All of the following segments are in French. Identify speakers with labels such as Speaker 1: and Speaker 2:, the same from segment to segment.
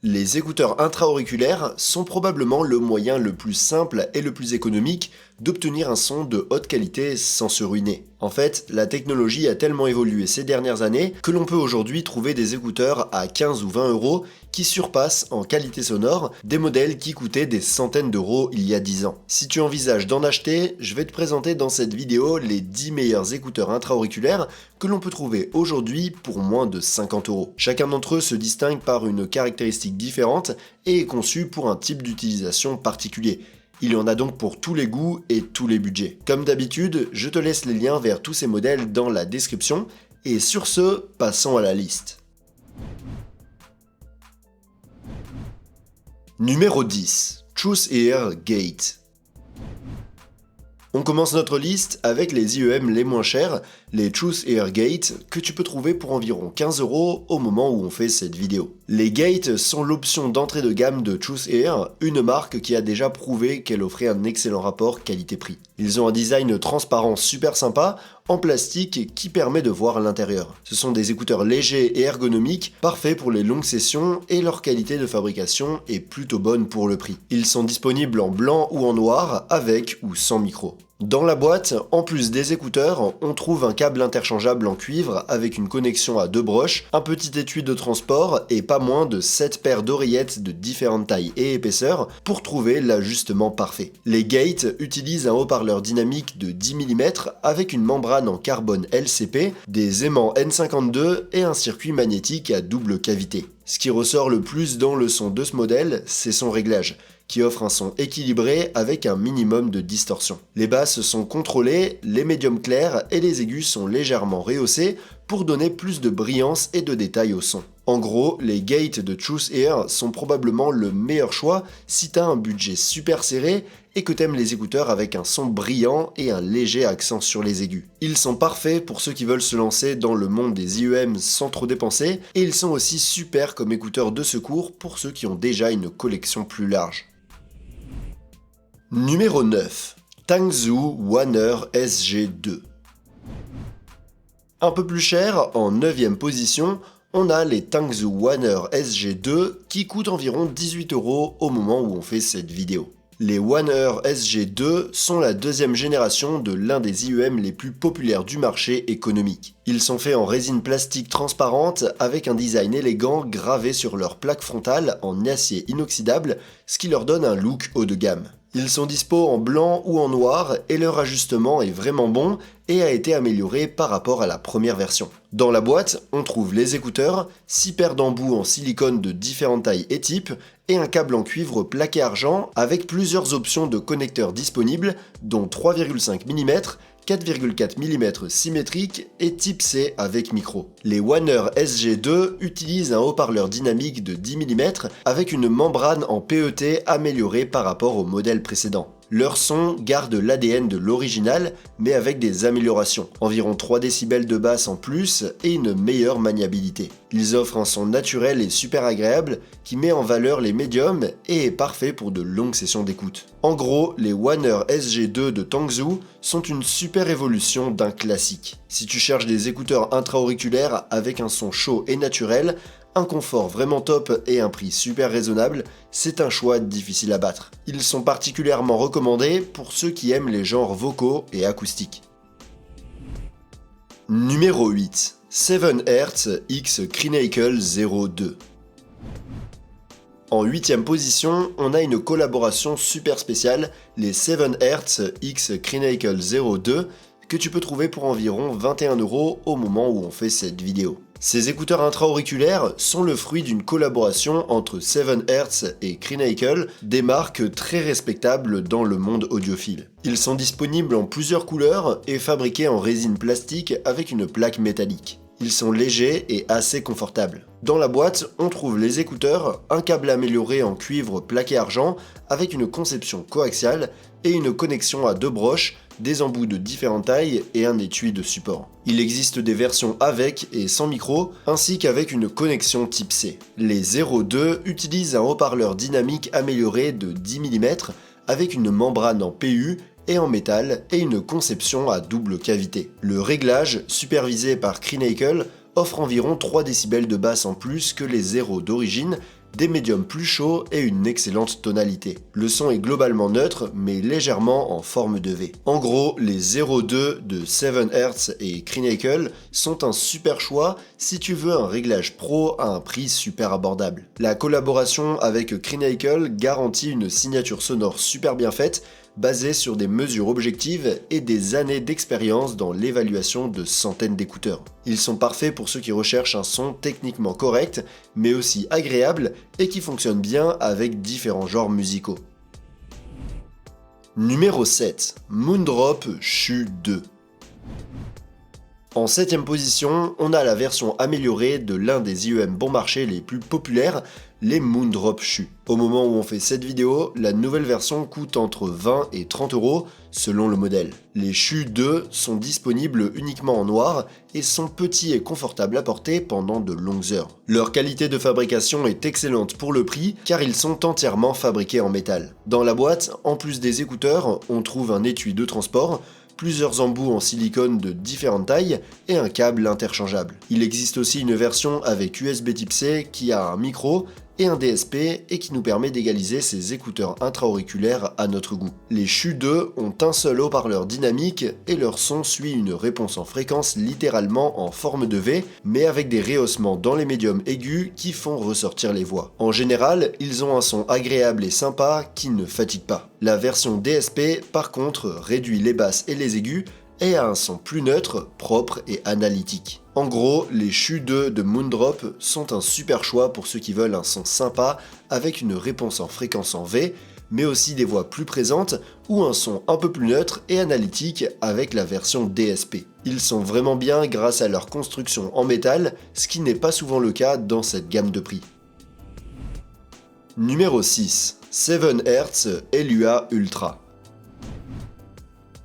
Speaker 1: Les écouteurs intra-auriculaires sont probablement le moyen le plus simple et le plus économique d'obtenir un son de haute qualité sans se ruiner. En fait, la technologie a tellement évolué ces dernières années que l'on peut aujourd'hui trouver des écouteurs à 15 ou 20 euros qui surpassent en qualité sonore des modèles qui coûtaient des centaines d'euros il y a 10 ans. Si tu envisages d'en acheter, je vais te présenter dans cette vidéo les 10 meilleurs écouteurs intra-auriculaires que l'on peut trouver aujourd'hui pour moins de 50 euros. Chacun d'entre eux se distingue par une caractéristique différente et est conçu pour un type d'utilisation particulier. Il y en a donc pour tous les goûts et tous les budgets. Comme d'habitude, je te laisse les liens vers tous ces modèles dans la description, et sur ce, passons à la liste. Numéro 10. Truth Ear Gate. On commence notre liste avec les IEM les moins chers, les Truth Ear Gate, que tu peux trouver pour environ 15 euros au moment où on fait cette vidéo. Les Gates sont l'option d'entrée de gamme de Truth Ear, une marque qui a déjà prouvé qu'elle offrait un excellent rapport qualité-prix. Ils ont un design transparent super sympa, en plastique qui permet de voir l'intérieur. Ce sont des écouteurs légers et ergonomiques, parfaits pour les longues sessions et leur qualité de fabrication est plutôt bonne pour le prix. Ils sont disponibles en blanc ou en noir, avec ou sans micro. Dans la boîte, en plus des écouteurs, on trouve un câble interchangeable en cuivre avec une connexion à 2 broches, un petit étui de transport et pas moins de 7 paires d'oreillettes de différentes tailles et épaisseurs pour trouver l'ajustement parfait. Les Gates utilisent un haut-parleur dynamique de 10 mm avec une membrane en carbone LCP, des aimants N52 et un circuit magnétique à double cavité. Ce qui ressort le plus dans le son de ce modèle, c'est son réglage, qui offre un son équilibré avec un minimum de distorsion. Les basses sont contrôlées, les médiums clairs et les aigus sont légèrement rehaussés pour donner plus de brillance et de détails au son. En gros, les Gates de Truth Ear sont probablement le meilleur choix si t'as un budget super serré et que t'aimes les écouteurs avec un son brillant et un léger accent sur les aigus. Ils sont parfaits pour ceux qui veulent se lancer dans le monde des IEM sans trop dépenser, et ils sont aussi super comme écouteurs de secours pour ceux qui ont déjà une collection plus large. Numéro 9. Tangzhou Waner SG2. Un peu plus cher, en 9ème position, on a les Tangzhou Waner SG2 qui coûtent environ 18 euros au moment où on fait cette vidéo. Les Waner SG2 sont la deuxième génération de l'un des IEM les plus populaires du marché économique. Ils sont faits en résine plastique transparente avec un design élégant gravé sur leur plaque frontale en acier inoxydable, ce qui leur donne un look haut de gamme. Ils sont dispo en blanc ou en noir et leur ajustement est vraiment bon et a été amélioré par rapport à la première version. Dans la boîte, on trouve les écouteurs, 6 paires d'embouts en silicone de différentes tailles et types et un câble en cuivre plaqué argent avec plusieurs options de connecteurs disponibles dont 3,5 mm, 4,4 mm symétrique et type C avec micro. Les Waner SG2 utilisent un haut-parleur dynamique de 10 mm avec une membrane en PET améliorée par rapport au modèle précédent. Leur son garde l'ADN de l'original, mais avec des améliorations. Environ 3 décibels de basse en plus et une meilleure maniabilité. Ils offrent un son naturel et super agréable qui met en valeur les médiums et est parfait pour de longues sessions d'écoute. En gros, les Waner SG2 de Tangzhou sont une super évolution d'un classique. Si tu cherches des écouteurs intra-auriculaires avec un son chaud et naturel, un confort vraiment top et un prix super raisonnable, c'est un choix difficile à battre. Ils sont particulièrement recommandés pour ceux qui aiment les genres vocaux et acoustiques. Numéro 8. 7Hertz X Crinacle 02. En 8ème position, on a une collaboration super spéciale, les 7Hertz X Crinacle 02, que tu peux trouver pour environ 21 euros au moment où on fait cette vidéo. Ces écouteurs intra-auriculaires sont le fruit d'une collaboration entre 7Hertz et Crinacle, des marques très respectables dans le monde audiophile. Ils sont disponibles en plusieurs couleurs et fabriqués en résine plastique avec une plaque métallique. Ils sont légers et assez confortables. Dans la boîte, on trouve les écouteurs, un câble amélioré en cuivre plaqué argent avec une conception coaxiale et une connexion à 2 broches, des embouts de différentes tailles et un étui de support. Il existe des versions avec et sans micro, ainsi qu'avec une connexion type C. Les 02 utilisent un haut-parleur dynamique amélioré de 10 mm avec une membrane en PU et en métal et une conception à double cavité. Le réglage, supervisé par Crinacle, offre environ 3 décibels de basse en plus que les 0 d'origine des médiums plus chauds et une excellente tonalité. Le son est globalement neutre mais légèrement en forme de V. En gros, les 0.2 de 7Hz et Crinacle sont un super choix si tu veux un réglage pro à un prix super abordable. La collaboration avec Crinacle garantit une signature sonore super bien faite, basée sur des mesures objectives et des années d'expérience dans l'évaluation de centaines d'écouteurs. Ils sont parfaits pour ceux qui recherchent un son techniquement correct, mais aussi agréable et qui fonctionne bien avec différents genres musicaux. Numéro 7. Moondrop Shu 2. En 7ème position, on a la version améliorée de l'un des IEM bon marché les plus populaires, les Moondrop Shu. Au moment où on fait cette vidéo, la nouvelle version coûte entre 20 et 30 € selon le modèle. Les Shu 2 sont disponibles uniquement en noir et sont petits et confortables à porter pendant de longues heures. Leur qualité de fabrication est excellente pour le prix car ils sont entièrement fabriqués en métal. Dans la boîte, en plus des écouteurs, on trouve un étui de transport, plusieurs embouts en silicone de différentes tailles et un câble interchangeable. Il existe aussi une version avec USB Type-C qui a un micro et un DSP et qui nous permet d'égaliser ces écouteurs intra-auriculaires à notre goût. Les Shu 2 ont un seul haut-parleur dynamique et leur son suit une réponse en fréquence littéralement en forme de V, mais avec des rehaussements dans les médiums aigus qui font ressortir les voix. En général, ils ont un son agréable et sympa qui ne fatigue pas. La version DSP, par contre, réduit les basses et les aigus et a un son plus neutre, propre et analytique. En gros, les Shu 2 de Moondrop sont un super choix pour ceux qui veulent un son sympa avec une réponse en fréquence en V, mais aussi des voix plus présentes ou un son un peu plus neutre et analytique avec la version DSP. Ils sont vraiment bien grâce à leur construction en métal, ce qui n'est pas souvent le cas dans cette gamme de prix. Numéro 6. 7Hz Elua Ultra.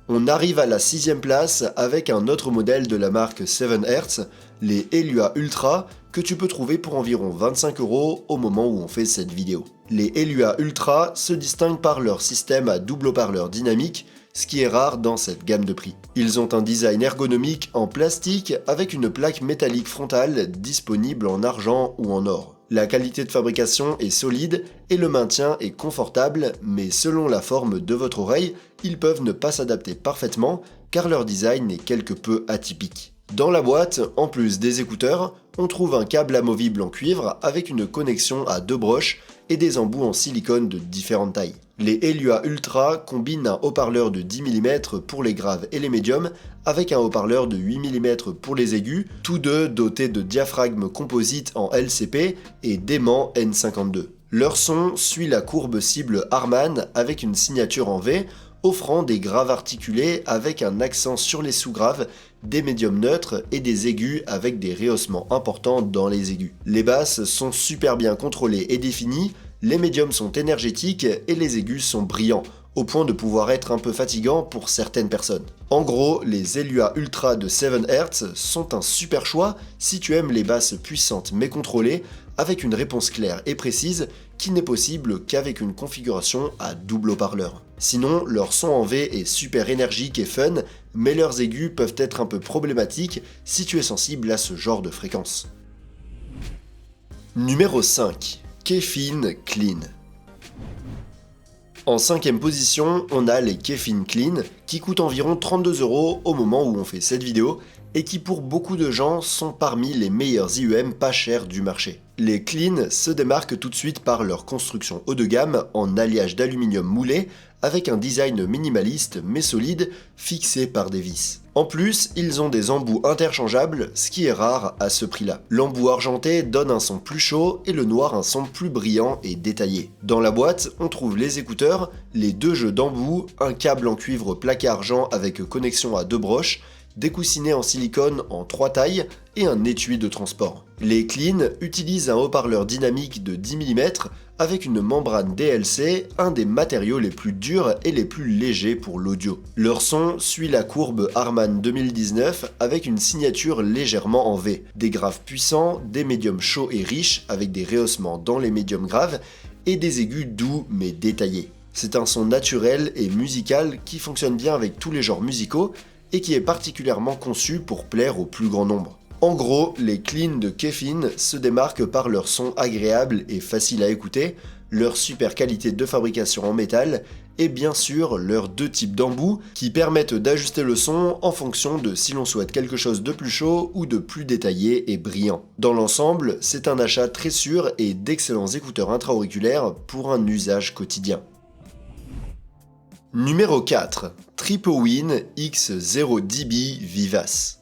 Speaker 1: On arrive à la 6ème place avec un autre modèle de la marque 7Hz, les Elua Ultra, que tu peux trouver pour environ 25 € au moment où on fait cette vidéo. Les Elua Ultra se distinguent par leur système à double haut-parleur dynamique, ce qui est rare dans cette gamme de prix. Ils ont un design ergonomique en plastique avec une plaque métallique frontale disponible en argent ou en or. La qualité de fabrication est solide et le maintien est confortable, mais selon la forme de votre oreille, ils peuvent ne pas s'adapter parfaitement car leur design est quelque peu atypique. Dans la boîte, en plus des écouteurs, on trouve un câble amovible en cuivre avec une connexion à 2 broches et des embouts en silicone de différentes tailles. Les Elua Ultra combinent un haut-parleur de 10 mm pour les graves et les médiums avec un haut-parleur de 8 mm pour les aigus, tous deux dotés de diaphragmes composites en LCP et d'aimants N52. Leur son suit la courbe cible Harman avec une signature en V, offrant des graves articulés avec un accent sur les sous-graves, des médiums neutres et des aigus avec des rehaussements importants dans les aigus. Les basses sont super bien contrôlées et définies, les médiums sont énergétiques et les aigus sont brillants, au point de pouvoir être un peu fatigants pour certaines personnes. En gros, les Elua Ultra de 7Hz sont un super choix si tu aimes les basses puissantes mais contrôlées, avec une réponse claire et précise qui n'est possible qu'avec une configuration à double haut-parleur. Sinon, leur son en V est super énergique et fun, mais leurs aigus peuvent être un peu problématiques si tu es sensible à ce genre de fréquence. Numéro 5. Kefin Clean. En 5ème position, on a les Kefin Clean qui coûtent environ 32 € au moment où on fait cette vidéo et qui pour beaucoup de gens sont parmi les meilleurs IEM pas chers du marché. Les Clean se démarquent tout de suite par leur construction haut de gamme en alliage d'aluminium moulé avec un design minimaliste mais solide fixé par des vis. En plus, ils ont des embouts interchangeables, ce qui est rare à ce prix-là. L'embout argenté donne un son plus chaud et le noir un son plus brillant et détaillé. Dans la boîte, on trouve les écouteurs, les 2 jeux d'embouts, un câble en cuivre plaqué argent avec connexion à 2 broches, des coussinets en silicone en 3 tailles et un étui de transport. Les Clean utilisent un haut-parleur dynamique de 10 mm avec une membrane DLC, un des matériaux les plus durs et les plus légers pour l'audio. Leur son suit la courbe Harman 2019 avec une signature légèrement en V, des graves puissants, des médiums chauds et riches avec des rehaussements dans les médiums graves et des aigus doux mais détaillés. C'est un son naturel et musical qui fonctionne bien avec tous les genres musicaux et qui est particulièrement conçu pour plaire au plus grand nombre. En gros, les cleans de Kefin se démarquent par leur son agréable et facile à écouter, leur super qualité de fabrication en métal et bien sûr leurs deux types d'embouts qui permettent d'ajuster le son en fonction de si l'on souhaite quelque chose de plus chaud ou de plus détaillé et brillant. Dans l'ensemble, c'est un achat très sûr et d'excellents écouteurs intra-auriculaires pour un usage quotidien. Numéro 4. Tripowin X0DB Vivace.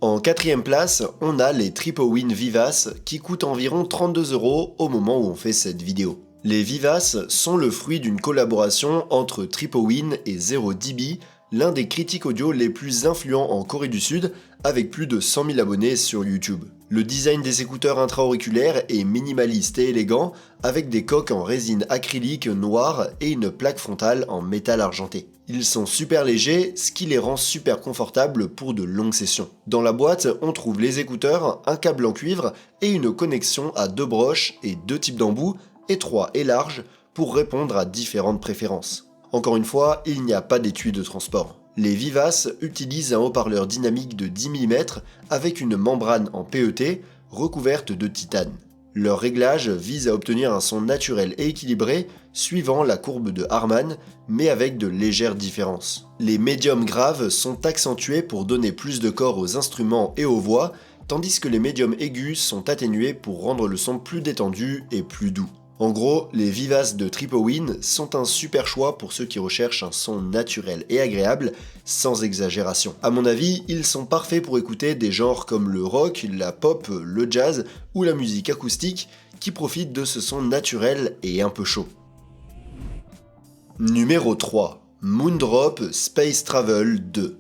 Speaker 1: En quatrième place, on a les Tripowin Vivace qui coûtent environ 32 € au moment où on fait cette vidéo. Les Vivace sont le fruit d'une collaboration entre Tripowin et 0DB, l'un des critiques audio les plus influents en Corée du Sud, avec plus de 100 000 abonnés sur YouTube. Le design des écouteurs intra-auriculaires est minimaliste et élégant, avec des coques en résine acrylique noire et une plaque frontale en métal argenté. Ils sont super légers, ce qui les rend super confortables pour de longues sessions. Dans la boîte, on trouve les écouteurs, un câble en cuivre et une connexion à 2 broches et 2 types d'embouts, étroits et larges, pour répondre à différentes préférences. Encore une fois, il n'y a pas d'étui de transport. Les Vivace utilisent un haut-parleur dynamique de 10 mm avec une membrane en PET recouverte de titane. Leur réglage vise à obtenir un son naturel et équilibré suivant la courbe de Harman, mais avec de légères différences. Les médiums graves sont accentués pour donner plus de corps aux instruments et aux voix, tandis que les médiums aigus sont atténués pour rendre le son plus détendu et plus doux. En gros, les Vivace de Tripowin sont un super choix pour ceux qui recherchent un son naturel et agréable, sans exagération. À mon avis, ils sont parfaits pour écouter des genres comme le rock, la pop, le jazz ou la musique acoustique qui profitent de ce son naturel et un peu chaud. Numéro 3. Moondrop Space Travel 2.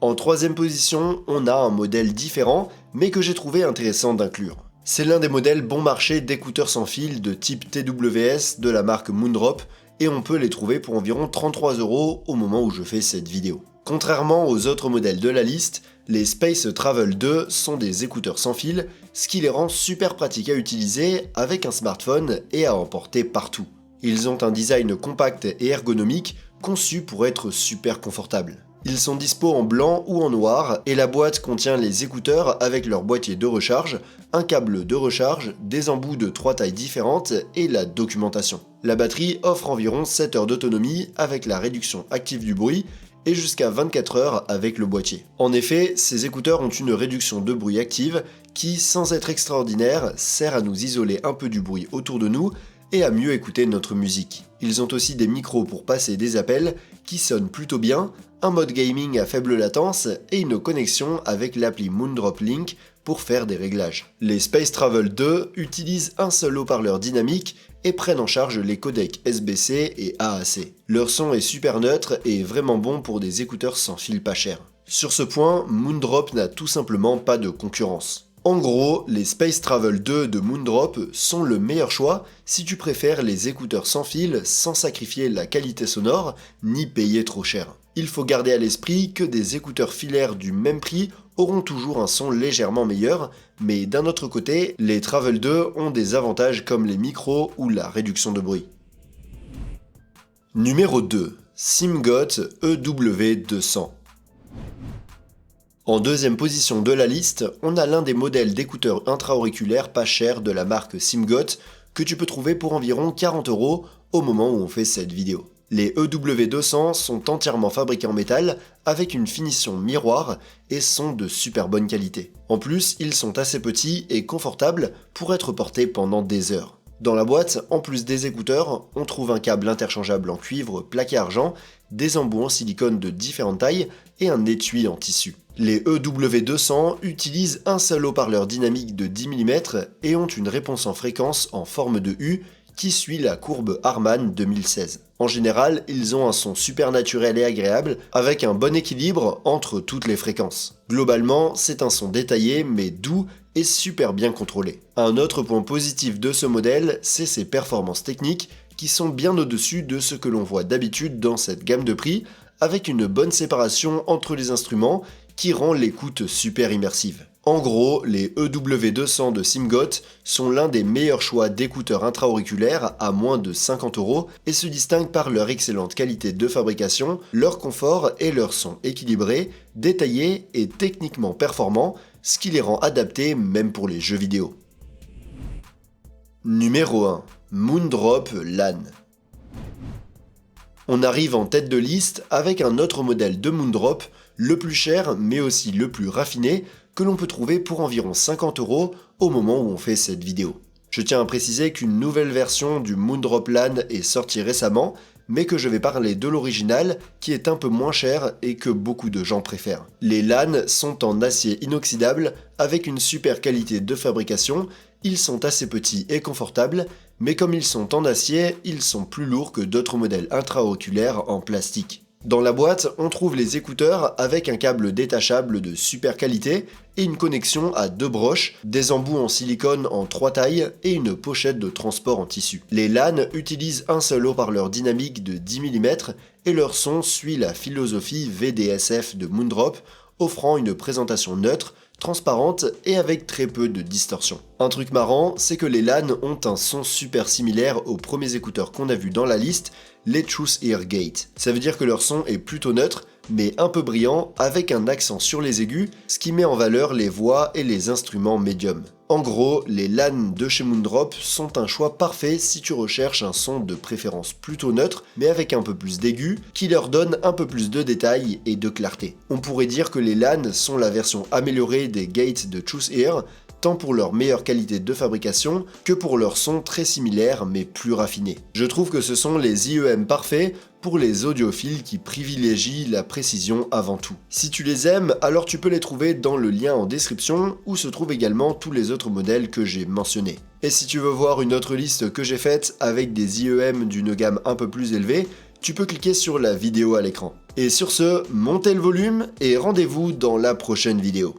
Speaker 1: En troisième position, on a un modèle différent, mais que j'ai trouvé intéressant d'inclure. C'est l'un des modèles bon marché d'écouteurs sans fil de type TWS de la marque Moondrop et on peut les trouver pour environ 33 € au moment où je fais cette vidéo. Contrairement aux autres modèles de la liste, les Space Travel 2 sont des écouteurs sans fil, ce qui les rend super pratiques à utiliser avec un smartphone et à emporter partout. Ils ont un design compact et ergonomique conçu pour être super confortable. Ils sont dispo en blanc ou en noir et la boîte contient les écouteurs avec leur boîtier de recharge, un câble de recharge, des embouts de 3 tailles différentes et la documentation. La batterie offre environ 7 heures d'autonomie avec la réduction active du bruit et jusqu'à 24 heures avec le boîtier. En effet, ces écouteurs ont une réduction de bruit active qui, sans être extraordinaire, sert à nous isoler un peu du bruit autour de nous et à mieux écouter notre musique. Ils ont aussi des micros pour passer des appels qui sonnent plutôt bien, un mode gaming à faible latence et une connexion avec l'appli Moondrop Link pour faire des réglages. Les Space Travel 2 utilisent un seul haut-parleur dynamique et prennent en charge les codecs SBC et AAC. Leur son est super neutre et vraiment bon pour des écouteurs sans fil pas cher. Sur ce point, Moondrop n'a tout simplement pas de concurrence. En gros, les Space Travel 2 de Moondrop sont le meilleur choix si tu préfères les écouteurs sans fil sans sacrifier la qualité sonore ni payer trop cher. Il faut garder à l'esprit que des écouteurs filaires du même prix auront toujours un son légèrement meilleur, mais d'un autre côté, les Travel 2 ont des avantages comme les micros ou la réduction de bruit. Numéro 2. Simgot EW200. En deuxième position de la liste, on a l'un des modèles d'écouteurs intra-auriculaires pas chers de la marque Simgot que tu peux trouver pour environ 40 € au moment où on fait cette vidéo. Les EW200 sont entièrement fabriqués en métal avec une finition miroir et sont de super bonne qualité. En plus, ils sont assez petits et confortables pour être portés pendant des heures. Dans la boîte, en plus des écouteurs, on trouve un câble interchangeable en cuivre plaqué argent, des embouts en silicone de différentes tailles et un étui en tissu. Les EW200 utilisent un seul haut-parleur dynamique de 10 mm et ont une réponse en fréquence en forme de U qui suit la courbe Harman 2016. En général, ils ont un son super naturel et agréable avec un bon équilibre entre toutes les fréquences. Globalement, c'est un son détaillé mais doux et super bien contrôlé. Un autre point positif de ce modèle, c'est ses performances techniques qui sont bien au-dessus de ce que l'on voit d'habitude dans cette gamme de prix, avec une bonne séparation entre les instruments qui rend l'écoute super immersive. En gros, les EW200 de Simgot sont l'un des meilleurs choix d'écouteurs intra-auriculaires à moins de 50 € et se distinguent par leur excellente qualité de fabrication, leur confort et leur son équilibré, détaillé et techniquement performant, ce qui les rend adaptés même pour les jeux vidéo. Numéro 1. Moondrop LAN. On arrive en tête de liste avec un autre modèle de Moondrop, le plus cher mais aussi le plus raffiné, que l'on peut trouver pour environ 50 € au moment où on fait cette vidéo. Je tiens à préciser qu'une nouvelle version du Moondrop LAN est sortie récemment, mais que je vais parler de l'original qui est un peu moins cher et que beaucoup de gens préfèrent. Les LAN sont en acier inoxydable avec une super qualité de fabrication, ils sont assez petits et confortables, mais comme ils sont en acier, ils sont plus lourds que d'autres modèles intra-auriculaires en plastique. Dans la boîte, on trouve les écouteurs avec un câble détachable de super qualité et une connexion à 2 broches, des embouts en silicone en 3 tailles et une pochette de transport en tissu. Les LAN utilisent un seul haut-parleur dynamique de 10 mm et leur son suit la philosophie VDSF de Moondrop, offrant une présentation neutre, transparente et avec très peu de distorsion. Un truc marrant, c'est que les LAN ont un son super similaire aux premiers écouteurs qu'on a vus dans la liste, les Truth Ear Gate. Ça veut dire que leur son est plutôt neutre, mais un peu brillant, avec un accent sur les aigus, ce qui met en valeur les voix et les instruments médiums. En gros, les LAN de chez Moondrop sont un choix parfait si tu recherches un son de préférence plutôt neutre, mais avec un peu plus d'aigus, qui leur donne un peu plus de détails et de clarté. On pourrait dire que les LAN sont la version améliorée des gates de Truth Ear, tant pour leur meilleure qualité de fabrication que pour leur son très similaire mais plus raffiné. Je trouve que ce sont les IEM parfaits pour les audiophiles qui privilégient la précision avant tout. Si tu les aimes, alors tu peux les trouver dans le lien en description où se trouvent également tous les autres modèles que j'ai mentionnés. Et si tu veux voir une autre liste que j'ai faite avec des IEM d'une gamme un peu plus élevée, tu peux cliquer sur la vidéo à l'écran. Et sur ce, montez le volume et rendez-vous dans la prochaine vidéo.